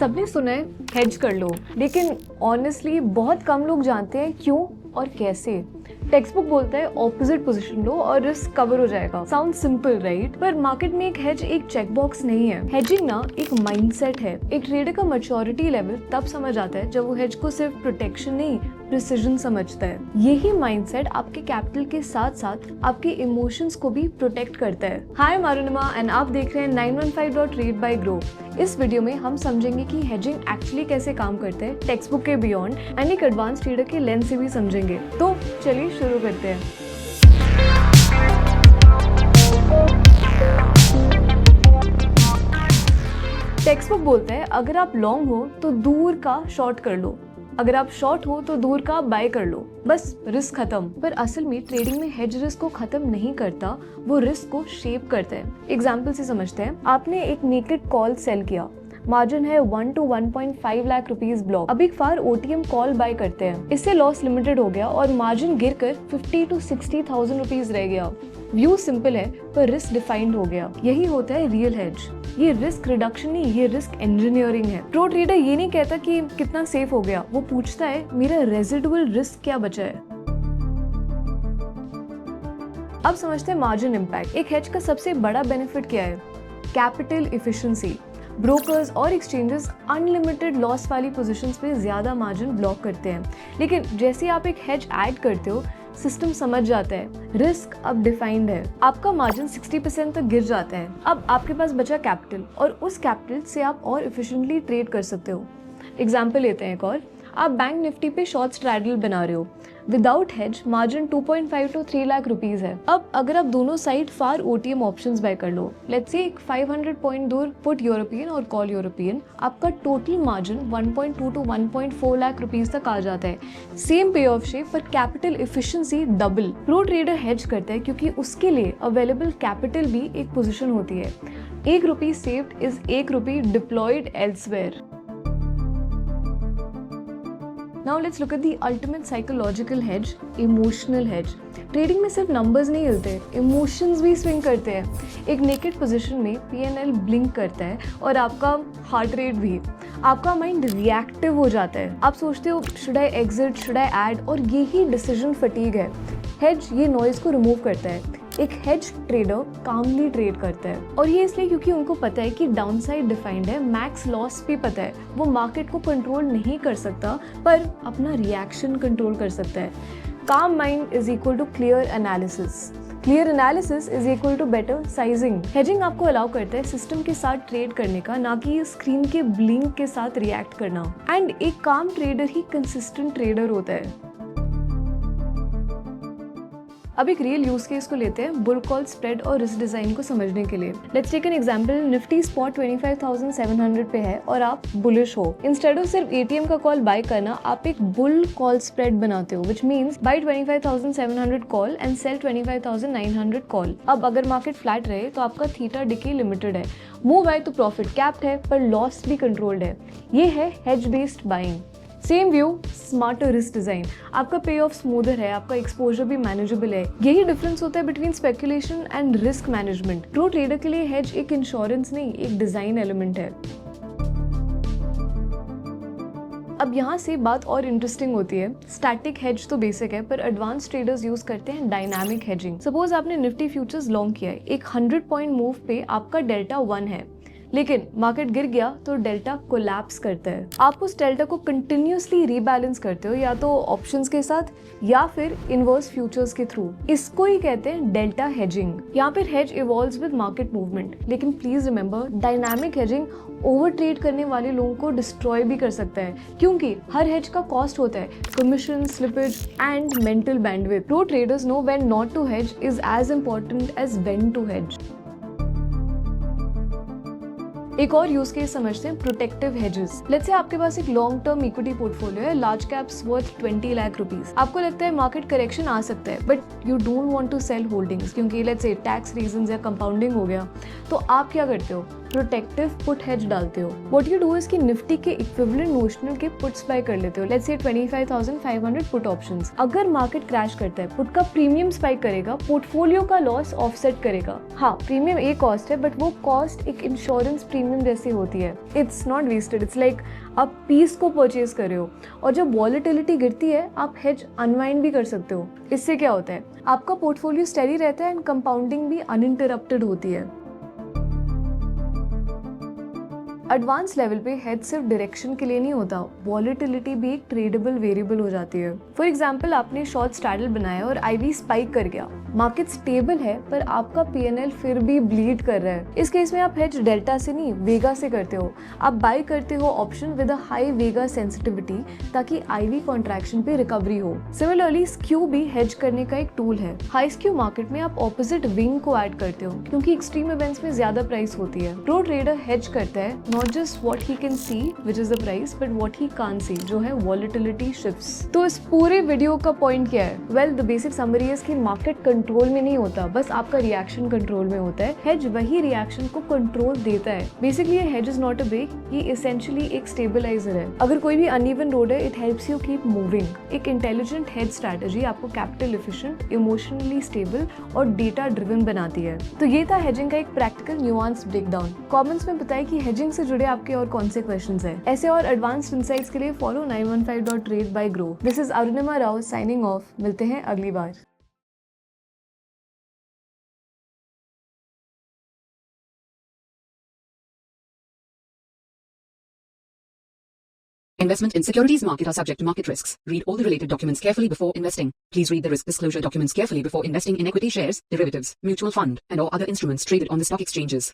सबने सुना है हेज कर लो, लेकिन ऑनेस्टली बहुत कम लोग जानते हैं क्यों और कैसे। टेक्स्ट बुक बोलता है ऑपोजिट पोजीशन लो और रिस्क कवर हो जाएगा। साउंड सिंपल राइट, पर मार्केट में एक हेज एक चेक बॉक्स नहीं है। हेजिंग ना एक माइंडसेट है। एक ट्रेडर का मैच्योरिटी लेवल तब समझ आता है जब वो हेज को सिर्फ प्रोटेक्शन नहीं प्रिसिजन समझता है। यही माइंडसेट आपके कैपिटल के साथ साथ आपके इमोशंस को भी प्रोटेक्ट करता है। हाय मारुनिमा एंड आप देख रहे हैं 915.trade by ग्रो। इस वीडियो में हम समझेंगे कि हेजिंग एक्चुअली कैसे काम करते हैं, टेक्स्ट बुक के बियॉन्ड एंड एक एडवांस ट्रेडर के लेंस से भी समझेंगे। तो चलिए शुरू करते हैं। टेक्स्ट बुक बोलता है अगर आप लॉन्ग हो तो दूर का शॉर्ट कर लो, अगर आप शॉर्ट हो तो दूर का बाय कर लो, बस रिस्क खत्म। पर असल में ट्रेडिंग में हेज रिस्क को खत्म नहीं करता, वो रिस्क को शेप करता है। एग्जाम्पल से समझते हैं। आपने एक नेकेड कॉल सेल किया, मार्जिन है 1 to 1.5 लाख रुपीस ब्लॉक। अब एक फार ओटीएम कॉल बाय करते हैं, इससे लॉस लिमिटेड हो गया और मार्जिन गिरकर 50 to 60,000 रुपीस रह गया। व्यू सिंपल है पर रिस्क डिफाइंड हो गया। यही होता है रियल हेज। ये रिस्क रिडक्शन नहीं, ये रिस्क इंजीनियरिंग है। प्रो ट्रेडर ये नहीं कहता कि कितना सेफ हो गया, वो पूछता है मेरा रेजिडुअल रिस्क क्या बचा है। अब समझते हैं मार्जिन इम्पैक्ट। एक हेज का सबसे बड़ा बेनिफिट क्या है? Capital efficiency. ब्रोकर्स और एक्सचेंजेस अनलिमिटेड लॉस वाली पोजीशंस पे ज्यादा मार्जिन ब्लॉक करते हैं, लेकिन जैसे आप एक हेज ऐड करते हो सिस्टम समझ जाता है रिस्क अब डिफाइंड है। आपका मार्जिन 60% तक गिर जाता है। अब आपके पास बचा कैपिटल और उस कैपिटल से आप और एफिशिएंटली ट्रेड कर सकते हो। एग्जाम्पल लेते हैं एक और। आप बैंक निफ्टी पे शॉर्ट स्ट्रैडल बना रहे हो, without hedge margin 2.5 to 3 lakh rupees है। अब अगर आप दोनों साइड फार ओटीएम ऑप्शंस बाय कर लो, लेट्स से 500 पॉइंट दूर पुट यूरोपियन और कॉल यूरोपियन, आपका total margin 1.2 to 1.4 lakh rupees तक आ जाता है। सेम पे ऑफ शेप पर capital efficiency double. Pro trader hedge करता है क्योंकि उसके लिए अवेलेबल कैपिटल भी एक पोजीशन होती है। 1 rupee saved is 1 rupee deployed elsewhere. Now let's look at the ultimate psychological hedge, emotional hedge. Trading में सिर्फ नंबर्स नहीं हिलते, इमोशंस भी स्विंग करते हैं। एक नेकेड पोजीशन में PNL ब्लिंक करता है और आपका हार्ट रेट भी। आपका माइंड रिएक्टिव हो जाता है। आप सोचते हो should I exit, should I add, और यही डिसीजन फटीग है। हेज ये नॉइज को रिमूव करता है। एक हेज ट्रेडर कामली ट्रेड करता है, और ये इसलिए क्योंकि उनको पता है कि डाउनसाइड डिफाइंड है, मैक्स लॉस भी पता है। वो मार्केट को कंट्रोल नहीं कर सकता पर अपना रिएक्शन कंट्रोल कर सकता है। Calm mind is equal to clear analysis. Clear analysis is equal to better sizing. Hedging आपको अलाउ करता है सिस्टम के साथ ट्रेड करने का, ना कि स्क्रीन के ब्लिंक के साथ रिएक्ट करना। एंड एक काम ट्रेडर ही कंसिस्टेंट ट्रेडर होता है। अब एक रियल यूज केस को लेते हैं बुल कॉल स्प्रेड और रिस्क डिजाइन को समझने के लिए। Let's take an example. Nifty spot 25,700 पे है और आप बुलिश हो। इंस्टेड ऑफ सिर्फ एटीएम का कॉल बाय करना, आप एक बुल कॉल स्प्रेड बनाते हो, which means buy 25,700 call and sell 25,900 call. अब अगर मार्केट फ्लैट रहे तो आपका थीटा डिके लिमिटेड है, मूव आए तो प्रॉफिट कैप्ड है पर लॉस भी कंट्रोल्ड है। ये है hedge based buying. Same view, smarter risk design. आपका पे ऑफ स्मूदर है, आपका एक्सपोजर भी मैनेजेबल है। यही डिफरेंस होता है between speculation and risk management. Pro trader के लिए हेज एक इंश्योरेंस नहीं, एक डिजाइन एलिमेंट है। अब यहाँ से बात और इंटरेस्टिंग होती है। स्टैटिक हेज तो बेसिक है, पर एडवांस ट्रेडर्स यूज करते हैं डायनामिक हेजिंग। सपोज आपने निफ्टी फ्यूचर्स लॉन्ग किया है, एक 100 पॉइंट मूव पे आपका डेल्टा 1 है, लेकिन मार्केट गिर गया तो डेल्टा कोलैप्स करता है। आप उस डेल्टा को कंटिन्यूअसली रीबैलेंस करते हो, या तो ऑप्शंस के साथ या फिर इनवर्स फ्यूचर्स के थ्रू। इसको ही कहते हैं डेल्टा हेजिंग। यहाँ पर hedge evolves with market movement, लेकिन please remember dynamic hedging overtrade करने वाले लोगों को डिस्ट्रॉय भी कर सकता है, क्योंकि हर हेज का कॉस्ट होता है commission, slippage and mental bandwidth. Pro traders know when not to hedge is as important as when to hedge. एक और यूज केस समझते हैं, प्रोटेक्टिव हेजेस। लेट्स से आपके पास एक लॉन्ग टर्म इक्विटी पोर्टफोलियो है, large caps worth 20 lakh rupees. आपको लगता है मार्केट करेक्शन आ सकता है, but you don't want to sell holdings क्योंकि लेट्स से टैक्स रीजंस या कंपाउंडिंग हो गया। तो आप क्या करते हो? प्रोटेक्टिव पुट हेज डालते हो। व्हाट यू डू इज कि निफ्टी के इक्विवेलेंट नोशनल के पुट्स बाय कर लेते हो। Let's say 25,500 put options. अगर मार्केट क्रैश करता है, पुट का प्रीमियम स्पाइक करेगा, पोर्टफोलियो का लॉस ऑफसेट करेगा। हाँ, प्रीमियम एक कॉस्ट है, बट वो कॉस्ट एक इंश्योरेंस प्रीमियम जैसी होती है। It's not wasted, it's like आप पीस को परचेज कर रहे हो और जब वॉलेटिलिटी गिरती है आप हेज अनवाइंड भी कर सकते हो। इससे क्या होता है, आपका पोर्टफोलियो स्टेडी रहता है एंड कंपाउंडिंग भी अनइंटरप्टेड होती है। एडवांस लेवल पे हेज सिर्फ डायरेक्शन के लिए नहीं होता, वॉलेटिलिटी भी एक ट्रेडेबल वेरिएबल हो जाती है। फॉर एग्जांपल, आपने शॉर्ट स्ट्रैडल बनाया और आईवी स्पाइक कर गया, मार्केट स्टेबल है पर आपका पीएनएल फिर भी ब्लीड कर रहा है। इस केस में आप हेज डेल्टा से नहीं वेगा से करते हो। आप बाय करते हो option with a high Vega sensitivity ताकि आईवी कॉन्ट्रैक्शन पे रिकवरी हो। सिमिलरली स्क्यू भी हेज करने का एक टूल है। हाई स्क्यू मार्केट में आप ऑपोजिट विंग को ऐड करते हो क्योंकि एक्सट्रीम इवेंट्स में ज्यादा प्राइस होती है। प्रो ट्रेडर हेज करता है not just what he can see which is the price but what he can't see, जो है वॉलेटिलिटी शिफ्ट्स। तो इस पूरे वीडियो का पॉइंट क्या है? Well, the basic summary is कि मार्केट कंट्रोल में नहीं होता, बस आपका रिएक्शन कंट्रोल में होता है। हेज वही रिएक्शन को कंट्रोल देता है। बेसिकली ये hedge is not a brake, ये एसेंशियली एक स्टेबलाइजर है। अगर कोई भी अनइवन रोड है, it helps you keep moving. एक इंटेलिजेंट हेज स्ट्रैटेजी आपको कैपिटल एफिशिएंट, इमोशनली स्टेबल और डेटा ड्रिवन बनाती है। तो ये था हेजिंग का एक प्रैक्टिकल न्यूआंस ब्रेकडाउन। कमेंट्स में बताएं कि हेजिंग से जुड़े आपके और कौन से क्वेश्चंस हैं। ऐसे और एडवांस्ड इनसाइट्स के लिए follow 915.trade by Grow। This is Arunima Rao signing off. मिलते हैं अगली बार। Investment in securities market are subject to market risks. Read all the related documents carefully before investing. Please read the risk disclosure documents carefully before investing in equity shares, derivatives, mutual fund, and or other instruments traded on the stock exchanges.